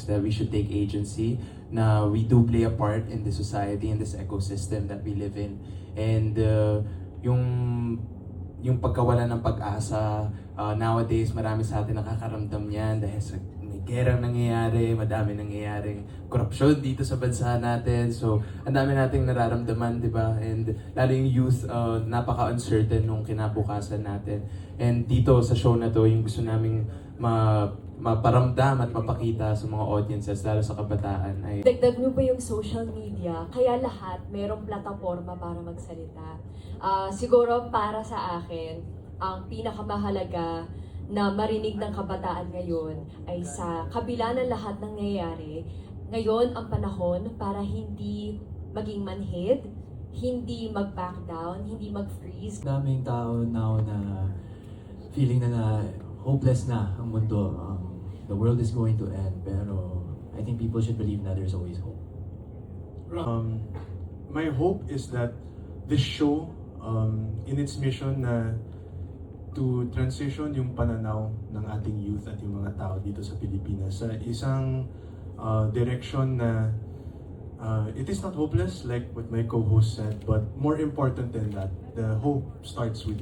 realized that we should take agency, na we do play a part in the society, in this ecosystem that we live in. And yung yung pagkawala ng pag-asa, nowadays marami sa atin nakakaramdam yan dahil sa may gerang nangyayari, madami nangyayaring korupsyon dito sa bansa natin. So, ang dami nating nararamdaman, di ba? And lalo yung youth, napaka-uncertain nung kinabukasan natin. And dito sa show na to, yung gusto naming maparamdam at mapakita sa mga audiences, lalo sa kabataan ay Dagdag mo pa yung social media, kaya lahat merong plataforma para magsalita. Siguro para sa akin, ang pinakamahalaga na marinig ng kabataan ngayon ay sa kabila ng lahat ng nangyayari, ngayon ang panahon para hindi maging manhid, hindi mag-back down, hindi mag-freeze. Daming tao now na feeling na hopeless na ang mundo. The world is going to end, pero I think people should believe na there's always hope. My hope is that this show, in its mission na to transition yung pananaw ng ating youth at yung mga tao dito sa Pilipinas sa isang direction na it is not hopeless like what my co-host said, but more important than that, the hope starts with